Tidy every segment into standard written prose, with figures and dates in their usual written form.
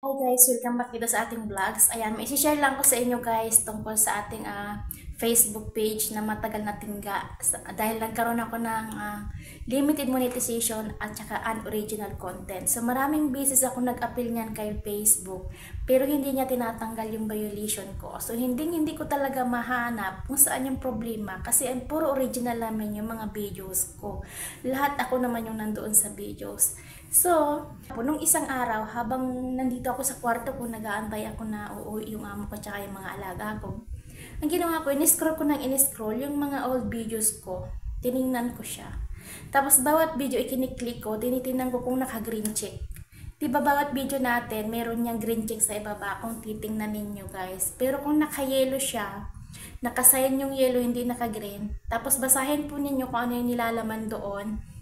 Hi guys, welcome back dito sa ating vlogs. Ayan, may share lang ko sa inyo guys tungkol sa ating Facebook page na matagal na tingga. Dahil nagkaroon ako ng limited monetization at saka unoriginal content. So maraming beses ako nag-appeal niyan kay Facebook. Pero hindi niya tinatanggal yung violation ko. So hindi ko talaga mahanap kung saan yung problema. Kasi puro original naman yung mga videos ko. Lahat ako naman yung nandoon sa videos. So, nung isang araw, habang nandito ako sa kwarto ko, nag-aantay ako na uuwi yung amo ko tsaka yung mga alaga ko. Ang ginawa ko, in-scroll ko ng in-scroll yung mga old videos ko. Tiningnan ko siya. Tapos, bawat video ikiniklik ko, tinitingnan ko kung naka-green check. Diba bawat video natin, meron niyang green check sa ibaba kung titingnan ninyo guys. Pero kung naka-yellow siya, nakasign yung yellow, hindi naka-green. Tapos, basahin po ninyo kung ano yung nilalaman doon.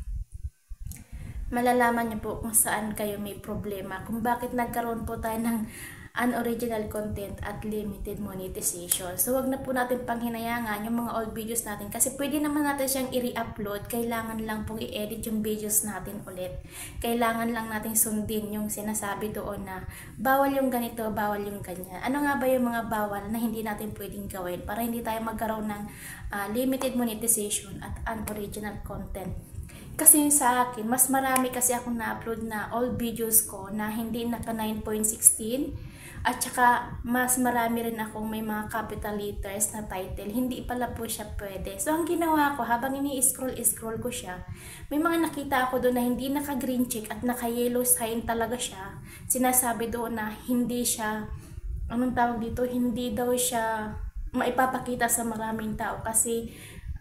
Malalaman niyo po kung saan kayo may problema, kung bakit nagkaroon po tayo ng unoriginal content at limited monetization. So, wag na po natin panghinayangan yung mga old videos natin kasi pwede naman natin siyang i-re-upload. Kailangan lang pong i-edit yung videos natin ulit. Kailangan lang natin sundin yung sinasabi doon na bawal yung ganito, bawal yung ganyan. Ano nga ba yung mga bawal na hindi natin pwedeng gawin para hindi tayo magkaroon ng limited monetization at unoriginal content? Kasi sa akin, mas marami kasi akong na-upload na old videos ko na hindi naka 9.16 at saka mas marami rin akong may mga capital letters na title. Hindi pala po siya pwede. So, ang ginawa ko, habang ini-scroll ko siya, may mga nakita ako doon na hindi naka-green check at naka-yellow sign talaga siya. Sinasabi doon na hindi siya, anong tawag dito, hindi daw siya maipapakita sa maraming tao kasi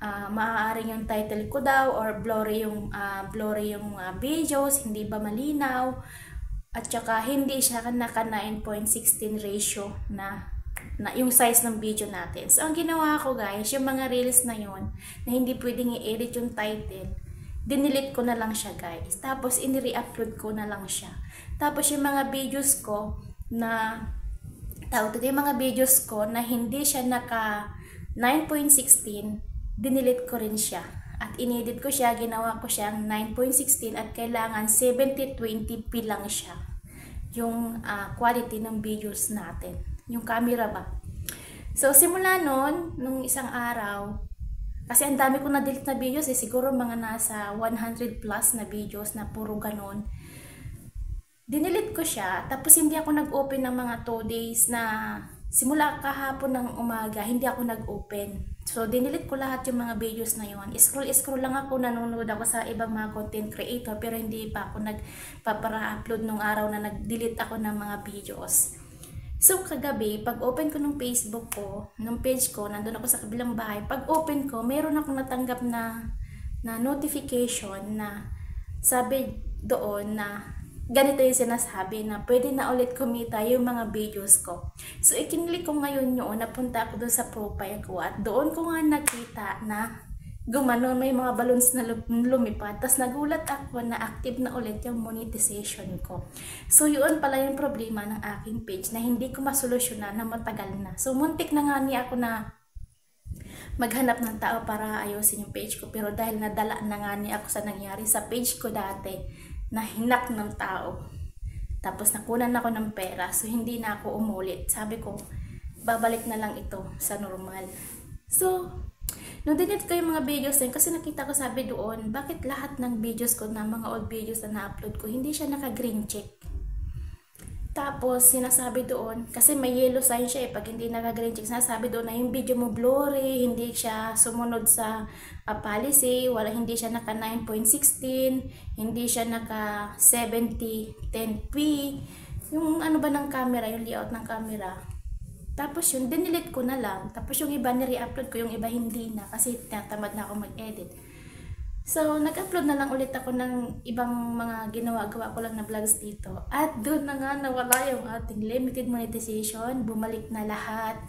maaaring yung title ko daw or blurry yung videos, hindi ba malinaw, at saka hindi siya naka 9.16 ratio na yung size ng video natin. So, ang ginawa ko guys, yung mga reels na yon na hindi pwedeng i-edit yung title, dinilit ko na lang siya guys. Tapos, in-re-upload ko na lang siya. Tapos, yung mga videos ko na yung mga videos ko na hindi siya naka 9.16, dinilit ko rin siya. At inedit ko siya, ginawa ko siyang 9.16 at kailangan 7020p lang siya. Yung quality ng videos natin. Yung camera ba. So, simula nung isang araw, kasi ang dami ko na-delete na videos siguro mga nasa 100 plus na videos na puro ganon. Dinilit ko siya, tapos hindi ako nag-open ng mga 2 days na simula kahapon ng umaga, hindi ako nag-open. So, dinilit ko lahat yung mga videos na yun. Scroll lang ako, nanonood ako sa ibang mga content creator, pero hindi pa ako nagpapara-upload nung araw na nag-delete ako ng mga videos. So, kagabi, pag open ko ng Facebook ko, ng page ko, nandun ako sa kabilang bahay, pag open ko, meron akong natanggap na notification na sabi doon na ganito yung sinasabi na pwede na ulit kumita yung mga videos ko. So, ikinlik ko ngayon yun, napunta ako doon sa profile ko at doon ko nga nakita na gumanon, may mga balloons na lumipad. Tapos nagulat ako na active na ulit yung monetization ko. So, yun pala yung problema ng aking page na hindi ko masolusyonan na matagal na. So, muntik na nga niya ako na maghanap ng tao para ayusin yung page ko. Pero dahil nadala na nga niya ako sa nangyari sa page ko dati, na hinak ng tao. Tapos nakunan ako ng pera. So, hindi na ako umulit. Sabi ko, babalik na lang ito sa normal. So, nung dinit ko yung mga videos din, kasi nakita ko sabi doon, bakit lahat ng videos ko na mga old videos na na-upload ko, hindi siya naka-green check. Tapos, sinasabi doon, kasi may yellow sign siya pag hindi naka-green check, sinasabi doon na yung video mo blurry, hindi siya sumunod sa policy, hindi siya naka 9.16, hindi siya naka 7010p, yung ano ba ng camera, yung layout ng camera. Tapos yun, dinilit ko na lang. Tapos yung iba nire-upload ko, yung iba hindi na, kasi tinatamad na ako mag-edit. So, nag-upload na lang ulit ako ng ibang mga ginawa-gawa ko lang na vlogs dito. At doon na nga nawala yung ating limited monetization. Bumalik na lahat.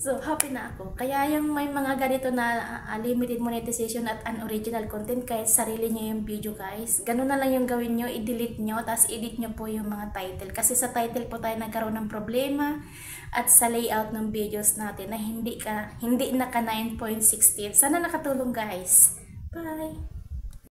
So, happy na ako. Kaya yung may mga ganito na limited monetization at unoriginal content, kahit sarili nyo yung video guys, ganun na lang yung gawin nyo, i-delete nyo, tapos edit nyo po yung mga title. Kasi sa title po tayo nagkaroon ng problema at sa layout ng videos natin na hindi naka 9.16. Sana nakatulong guys. Bye!